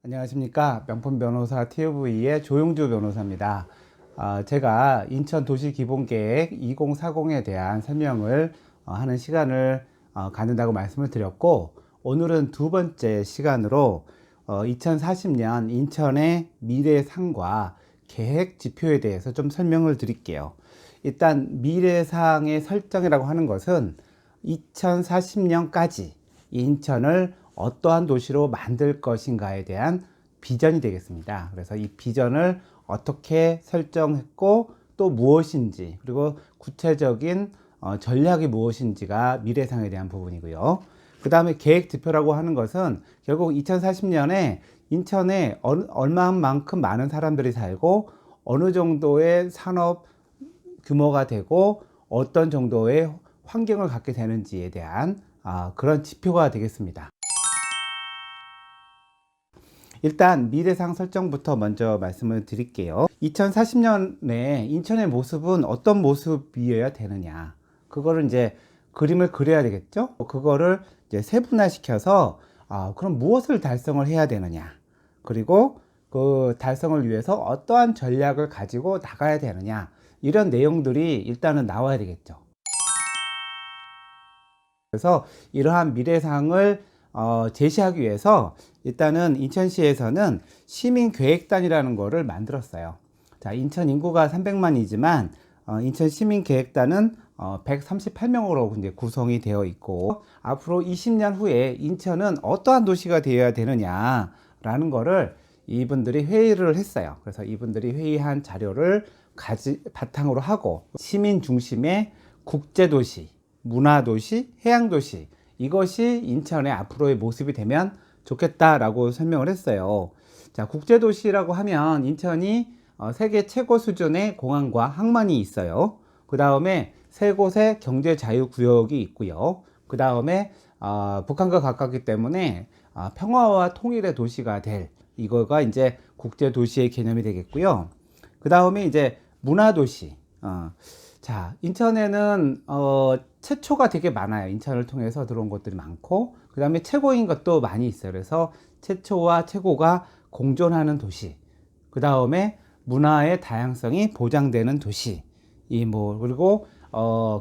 안녕하십니까. 명품 변호사 TV의 조용주 변호사입니다. 제가 인천 도시기본계획 2040에 대한 설명을 하는 시간을 갖는다고 말씀을 드렸고, 오늘은 두 번째 시간으로 2040년 인천의 미래상과 계획 지표에 대해서 좀 설명을 드릴게요. 일단 미래상의 설정이라고 하는 것은 2040년까지 인천을 어떠한 도시로 만들 것인가에 대한 비전이 되겠습니다. 그래서 이 비전을 어떻게 설정했고 또 무엇인지, 그리고 구체적인 전략이 무엇인지가 미래상에 대한 부분이고요. 그 다음에 계획 지표라고 하는 것은 결국 2040년에 인천에 얼마만큼 많은 사람들이 살고 어느 정도의 산업 규모가 되고 어떤 정도의 환경을 갖게 되는지에 대한 그런 지표가 되겠습니다. 일단 미래상 설정부터 먼저 말씀을 드릴게요. 2040년에 인천의 모습은 어떤 모습이어야 되느냐, 그거를 이제 그림을 그려야 되겠죠. 그거를 이제 세분화시켜서 그럼 무엇을 달성을 해야 되느냐, 그리고 그 달성을 위해서 어떠한 전략을 가지고 나가야 되느냐, 이런 내용들이 일단은 나와야 되겠죠. 그래서 이러한 미래상을 제시하기 위해서 일단은 인천시에서는 시민계획단이라는 거를 만들었어요. 자, 인천 인구가 300만이지만 인천 시민계획단은 138명으로 이제 구성이 되어 있고, 앞으로 20년 후에 인천은 어떠한 도시가 되어야 되느냐라는 거를 이분들이 회의를 했어요. 그래서 이분들이 회의한 자료를 바탕으로 하고 시민 중심의 국제도시, 문화도시, 해양도시, 이것이 인천의 앞으로의 모습이 되면 좋겠다라고 설명을 했어요. 자, 국제도시라고 하면 인천이 세계 최고 수준의 공항과 항만이 있어요. 그 다음에 세 곳의 경제자유구역이 있고요. 그 다음에 북한과 가깝기 때문에 평화와 통일의 도시가 될, 이거가 이제 국제도시의 개념이 되겠고요. 그 다음에 이제 문화도시. 자, 인천에는 최초가 되게 많아요. 인천을 통해서 들어온 것들이 많고, 그 다음에 최고인 것도 많이 있어요. 그래서 최초와 최고가 공존하는 도시, 그 다음에 문화의 다양성이 보장되는 도시, 그리고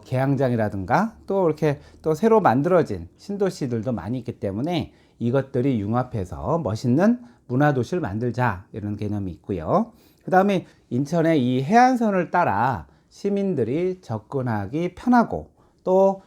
계양장이라든가 또 이렇게 또 새로 만들어진 신도시들도 많이 있기 때문에 이것들이 융합해서 멋있는 문화도시를 만들자, 이런 개념이 있고요. 그 다음에 인천의 이 해안선을 따라 시민들이 접근하기 편하고, 또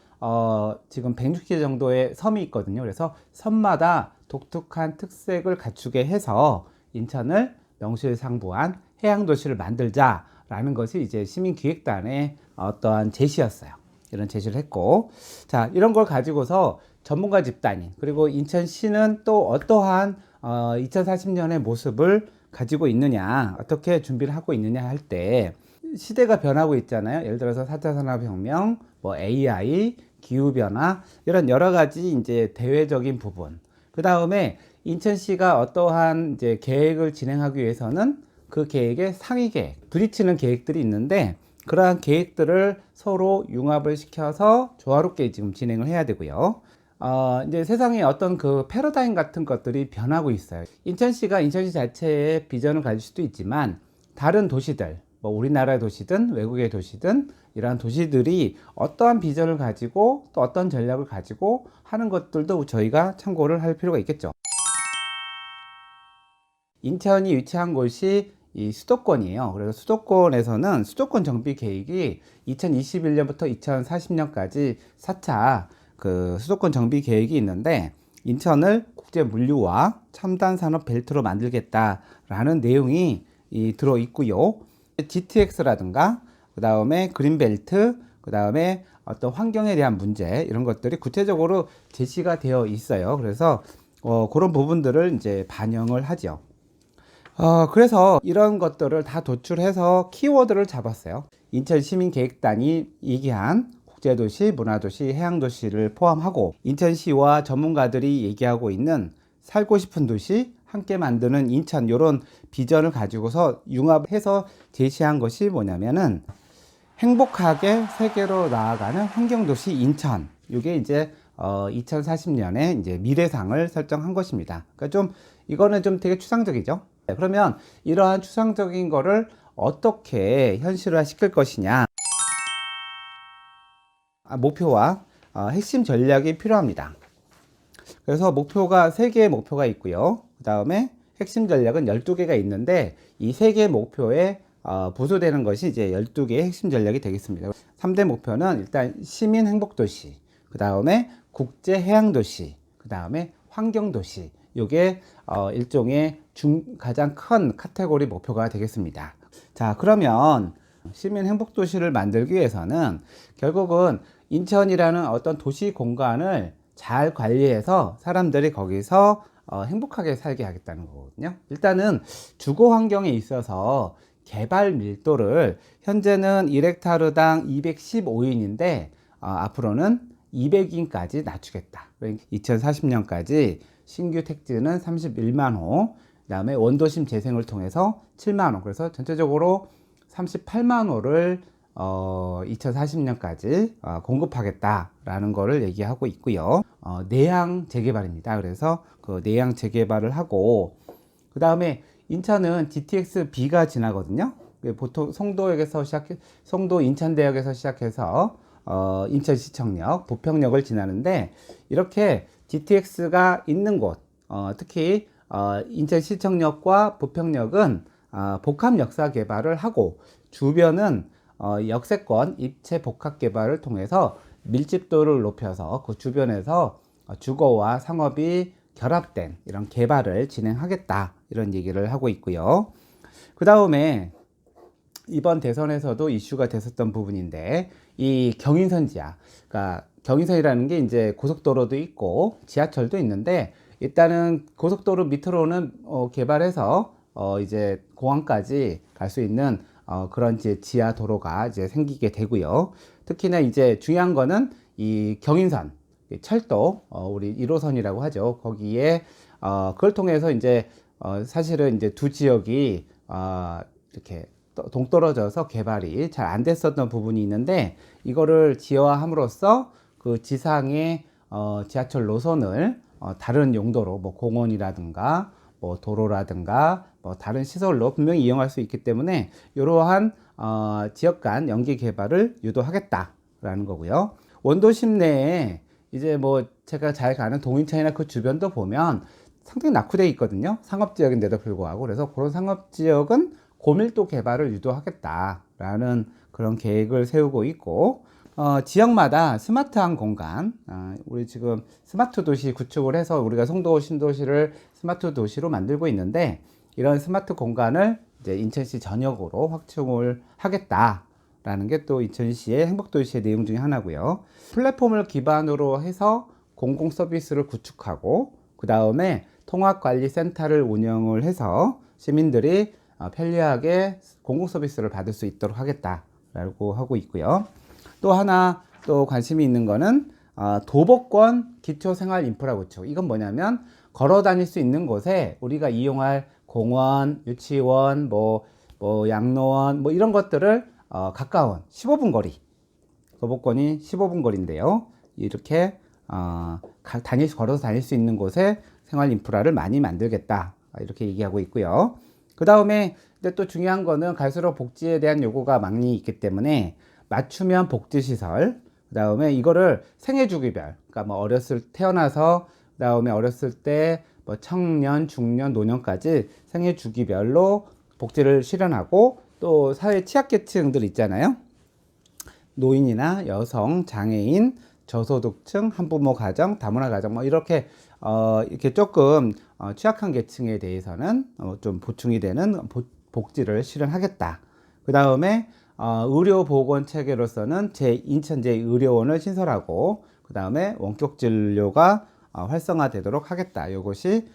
지금 160개 정도의 섬이 있거든요. 그래서 섬마다 독특한 특색을 갖추게 해서 인천을 명실상부한 해양도시를 만들자라는 것이 이제 시민기획단의 어떠한 제시였어요. 이런 제시를 했고, 자, 이런 걸 가지고서 전문가 집단이, 그리고 인천시는 또 어떠한 2040년의 모습을 가지고 있느냐, 어떻게 준비를 하고 있느냐 할 때, 시대가 변하고 있잖아요. 예를 들어서 4차 산업혁명, AI, 기후변화, 이런 여러 가지 이제 대외적인 부분. 그 다음에 인천시가 어떠한 이제 계획을 진행하기 위해서는 그 계획의 상위 계획, 부딪히는 계획들이 있는데, 그러한 계획들을 서로 융합을 시켜서 조화롭게 지금 진행을 해야 되고요. 이제 세상에 어떤 그 패러다임 같은 것들이 변하고 있어요. 인천시가 인천시 자체의 비전을 가질 수도 있지만, 다른 도시들, 우리나라의 도시든 외국의 도시든 이러한 도시들이 어떠한 비전을 가지고 또 어떤 전략을 가지고 하는 것들도 저희가 참고를 할 필요가 있겠죠. 인천이 위치한 곳이 이 수도권이에요. 그래서 수도권에서는 수도권 정비 계획이 2021년부터 2040년까지 4차 그 수도권 정비 계획이 있는데, 인천을 국제 물류와 첨단 산업 벨트로 만들겠다라는 내용이 들어 있고요. GTX라든가 그 다음에 그린벨트, 그 다음에 어떤 환경에 대한 문제, 이런 것들이 구체적으로 제시가 되어 있어요. 그래서 그런 부분들을 이제 반영을 하죠. 그래서 이런 것들을 다 도출해서 키워드를 잡았어요. 인천시민계획단이 얘기한 국제도시, 문화도시, 해양도시를 포함하고, 인천시와 전문가들이 얘기하고 있는 살고 싶은 도시, 함께 만드는 인천, 이런 비전을 가지고서 융합해서 제시한 것이 뭐냐면은 행복하게 세계로 나아가는 환경도시 인천, 이게 이제 2040년에 이제 미래상을 설정한 것입니다. 그러니까 좀 이거는 좀 되게 추상적이죠. 네, 그러면 이러한 추상적인 거를 어떻게 현실화 시킬 것이냐, 목표와 핵심 전략이 필요합니다. 그래서 목표가 3개의 목표가 있고요. 그 다음에 핵심 전략은 12개가 있는데 이 3개의 목표에 부수되는 것이 이제 12개의 핵심 전략이 되겠습니다. 3대 목표는 일단 시민 행복도시, 그 다음에 국제 해양도시, 그 다음에 환경도시. 이게 일종의 가장 큰 카테고리 목표가 되겠습니다. 자, 그러면 시민 행복도시를 만들기 위해서는 결국은 인천이라는 어떤 도시 공간을 잘 관리해서 사람들이 거기서 행복하게 살게 하겠다는 거거든요. 일단은 주거 환경에 있어서 개발 밀도를 현재는 1헥타르당 215인인데 앞으로는 200인까지 낮추겠다. 2040년까지 신규 택지는 31만 호, 그 다음에 원도심 재생을 통해서 7만 호, 그래서 전체적으로 38만 호를 2040년까지 공급하겠다라는 거를 얘기하고 있고요. 내양 재개발입니다. 그래서 그 내양 재개발을 하고, 그 다음에 인천은 GTX-B가 지나거든요. 보통 송도 인천대역에서 시작해서 인천시청역, 부평역을 지나는데, 이렇게 GTX가 있는 곳, 특히 인천시청역과 부평역은 복합 역사 개발을 하고, 주변은 역세권 입체 복합 개발을 통해서 밀집도를 높여서 그 주변에서 주거와 상업이 결합된 이런 개발을 진행하겠다, 이런 얘기를 하고 있고요. 그 다음에 이번 대선에서도 이슈가 됐었던 부분인데, 이 경인선지하, 그러니까 경인선이라는 게 이제 고속도로도 있고 지하철도 있는데, 일단은 고속도로 밑으로는 개발해서 이제 공항까지 갈 수 있는 그런 이제 지하 도로가 이제 생기게 되고요. 특히나 이제 중요한 거는 이 경인선, 철도, 우리 1호선이라고 하죠. 거기에 그걸 통해서 이제 사실은 이제 두 지역이 이렇게 동떨어져서 개발이 잘 안 됐었던 부분이 있는데, 이거를 지하함으로써 그 지상의 지하철 노선을 다른 용도로 뭐 공원이라든가 뭐 도로라든가 뭐 다른 시설로 분명히 이용할 수 있기 때문에 이러한 지역 간 연계 개발을 유도하겠다라는 거고요. 원도심 내에 이제 뭐 제가 잘 가는 동인천이나 그 주변도 보면 상당히 낙후되어 있거든요. 상업지역인데도 불구하고. 그래서 그런 상업지역은 고밀도 개발을 유도하겠다라는 그런 계획을 세우고 있고, 지역마다 스마트한 공간, 우리 지금 스마트 도시 구축을 해서 우리가 송도 신도시를 스마트 도시로 만들고 있는데, 이런 스마트 공간을 이제 인천시 전역으로 확충을 하겠다라는 게 또 인천시의 행복도시의 내용 중에 하나고요. 플랫폼을 기반으로 해서 공공 서비스를 구축하고, 그 다음에 통합관리센터를 운영을 해서 시민들이 편리하게 공공 서비스를 받을 수 있도록 하겠다라고 하고 있고요. 또 하나 또 관심이 있는 거는 도보권 기초생활 인프라 구축. 이건 뭐냐면 걸어 다닐 수 있는 곳에 우리가 이용할 공원, 유치원, 뭐 양로원, 뭐 이런 것들을 가까운 15분 거리, 도보권이 15분 거리인데요. 이렇게 걸어서 다닐 수 있는 곳에 생활 인프라를 많이 만들겠다, 이렇게 얘기하고 있고요. 그 다음에 근데 또 중요한 거는 갈수록 복지에 대한 요구가 많이 있기 때문에 맞춤형 복지시설, 그 다음에 이거를 생애주기별, 그러니까 뭐 태어나서, 그 다음에 어렸을 때 뭐 청년, 중년, 노년까지 생애주기별로 복지를 실현하고, 또 사회 취약계층들 있잖아요. 노인이나 여성, 장애인, 저소득층, 한부모 가정, 다문화 가정, 뭐 이렇게 조금 취약한 계층에 대해서는 좀 보충이 되는 복지를 실현하겠다. 그 다음에 의료보건 체계로서는 인천 제 의료원을 신설하고, 그 다음에 원격 진료가 활성화되도록 하겠다. 이것이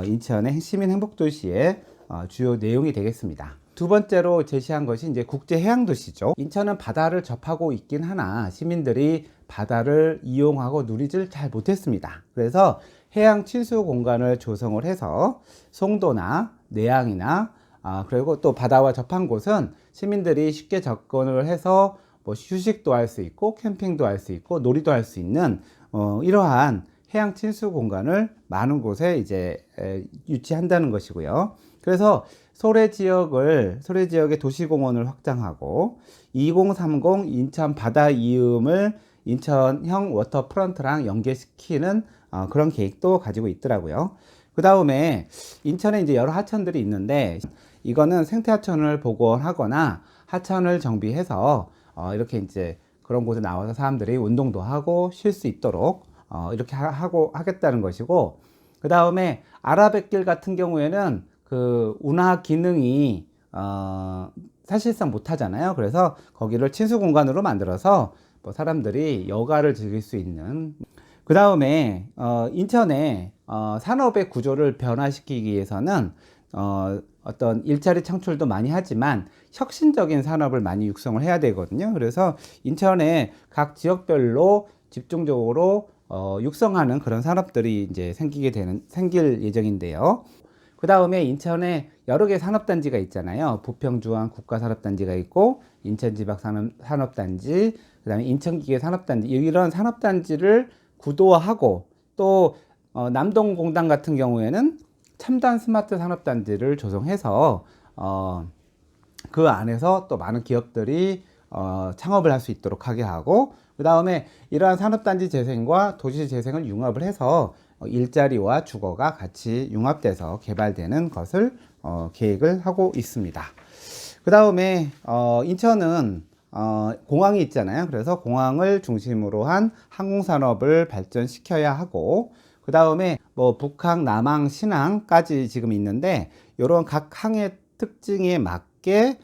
인천의 시민 행복도시의 주요 내용이 되겠습니다. 두 번째로 제시한 것이 이제 국제 해양도시죠. 인천은 바다를 접하고 있긴 하나 시민들이 바다를 이용하고 누리질 잘 못했습니다. 그래서 해양 친수 공간을 조성을 해서 송도나 내양이나 그리고 또 바다와 접한 곳은 시민들이 쉽게 접근을 해서 뭐 휴식도 할 수 있고 캠핑도 할 수 있고 놀이도 할 수 있는 이러한 해양 친수 공간을 많은 곳에 이제 유치한다는 것이고요. 그래서 소래 지역의 도시공원을 확장하고 2030 인천 바다 이음을 인천형 워터프런트랑 연계시키는 그런 계획도 가지고 있더라고요. 그 다음에 인천에 이제 여러 하천들이 있는데 이거는 생태 하천을 복원하거나 하천을 정비해서 이렇게 이제 그런 곳에 나와서 사람들이 운동도 하고 쉴 수 있도록 이렇게 하고 하겠다는 것이고, 그 다음에 아라뱃길 같은 경우에는 그 운하 기능이 사실상 못 하잖아요. 그래서 거기를 친수 공간으로 만들어서 뭐 사람들이 여가를 즐길 수 있는, 그 다음에 인천의 산업의 구조를 변화시키기 위해서는 어떤 일자리 창출도 많이 하지만 혁신적인 산업을 많이 육성을 해야 되거든요. 그래서 인천의 각 지역별로 집중적으로 육성하는 그런 산업들이 이제 생길 예정인데요. 그 다음에 인천에 여러 개 산업단지가 있잖아요. 부평주안 국가산업단지가 있고 인천지방산업단지, 그 다음에 인천기계산업단지, 이런 산업단지를 구도화하고 또 남동공단 같은 경우에는 첨단 스마트 산업단지를 조성해서 그 안에서 또 많은 기업들이 창업을 할 수 있도록 하게 하고, 그 다음에 이러한 산업단지 재생과 도시 재생을 융합을 해서 일자리와 주거가 같이 융합돼서 개발되는 것을 계획을 하고 있습니다. 그 다음에 인천은 공항이 있잖아요. 그래서 공항을 중심으로 한 항공산업을 발전시켜야 하고, 그 다음에 뭐 북항, 남항, 신항까지 지금 있는데 이런 각 항의 특징에 맞게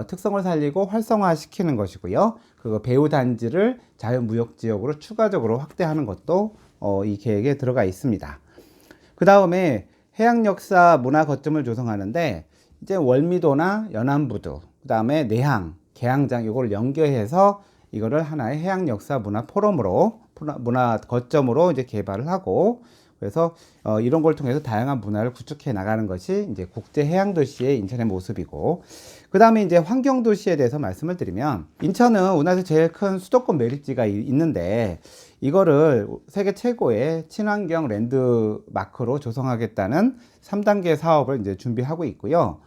특성을 살리고 활성화시키는 것이고요. 그거 배후 단지를 자유무역지역으로 추가적으로 확대하는 것도 이 계획에 들어가 있습니다. 그 다음에 해양역사 문화 거점을 조성하는데 이제 월미도나 연안부두, 그 다음에 내항, 계양장 이걸 연계해서 이거를 하나의 해양역사 문화 포럼으로 문화 거점으로 이제 개발을 하고, 그래서 이런 걸 통해서 다양한 문화를 구축해 나가는 것이 이제 국제 해양 도시의 인천의 모습이고, 그 다음에 이제 환경 도시에 대해서 말씀을 드리면 인천은 우리나라에서 제일 큰 수도권 매립지가 있는데 이거를 세계 최고의 친환경 랜드마크로 조성하겠다는 3단계 사업을 이제 준비하고 있고요.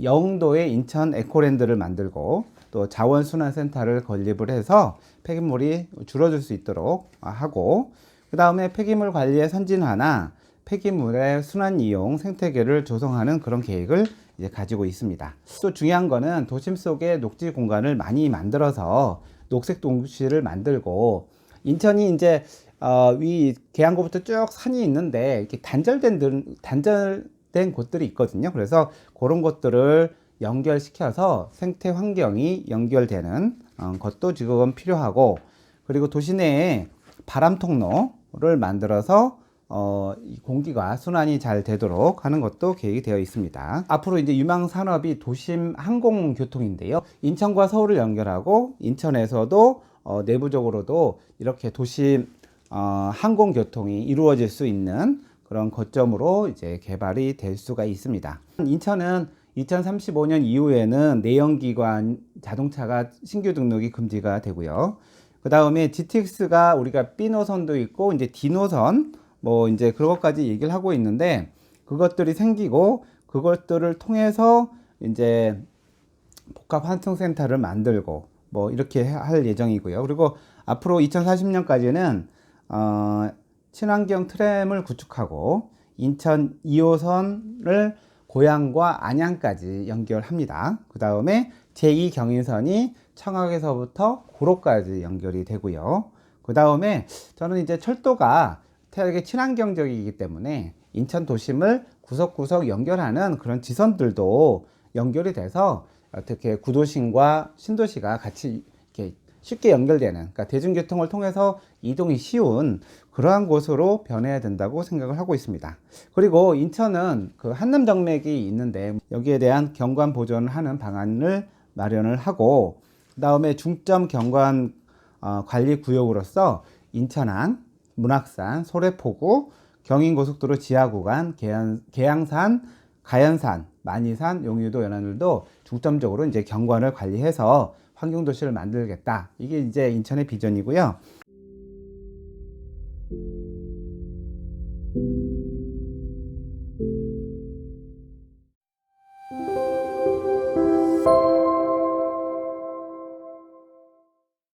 영도에 인천 에코랜드를 만들고 또 자원순환센터를 건립을 해서 폐기물이 줄어들 수 있도록 하고, 그 다음에 폐기물 관리의 선진화나 폐기물의 순환 이용 생태계를 조성하는 그런 계획을 이제 가지고 있습니다. 또 중요한 거는 도심 속에 녹지 공간을 많이 만들어서 녹색 도시를 만들고, 인천이 이제 위 계양구부터 쭉 산이 있는데 이렇게 단절된 곳들이 있거든요. 그래서 그런 것들을 연결시켜서 생태 환경이 연결되는 것도 지금 필요하고, 그리고 도시 내에 바람 통로를 만들어서 공기가 순환이 잘 되도록 하는 것도 계획이 되어 있습니다. 앞으로 이제 유망 산업이 도심 항공교통인데요. 인천과 서울을 연결하고 인천에서도 내부적으로도 이렇게 도심 항공교통이 이루어질 수 있는 그런 거점으로 이제 개발이 될 수가 있습니다. 인천은 2035년 이후에는 내연기관 자동차가 신규 등록이 금지가 되고요. 그 다음에 GTX가 우리가 B 노선도 있고 이제 D 노선 뭐 이제 그런 것까지 얘기를 하고 있는데, 그것들이 생기고 그것들을 통해서 이제 복합 환승센터를 만들고 뭐 이렇게 할 예정이고요. 그리고 앞으로 2040년까지는 친환경 트램을 구축하고 인천 2호선을 고양과 안양까지 연결합니다. 그 다음에 제2 경인선이 청학에서부터 구로까지 연결이 되고요. 그 다음에 저는 이제 철도가 되게 친환경적이기 때문에 인천 도심을 구석구석 연결하는 그런 지선들도 연결이 돼서 어떻게 구도심과 신도시가 같이 이렇게 쉽게 연결되는, 그러니까 대중교통을 통해서 이동이 쉬운 그러한 곳으로 변해야 된다고 생각을 하고 있습니다. 그리고 인천은 그 한남정맥이 있는데 여기에 대한 경관 보존을 하는 방안을 마련을 하고, 그 다음에 중점 경관 관리 구역으로서 인천항, 문학산, 소래포구, 경인고속도로 지하구간, 계양산, 가연산, 만이산, 용유도, 연안을도 중점적으로 이제 경관을 관리해서 환경도시를 만들겠다. 이게 이제 인천의 비전이고요.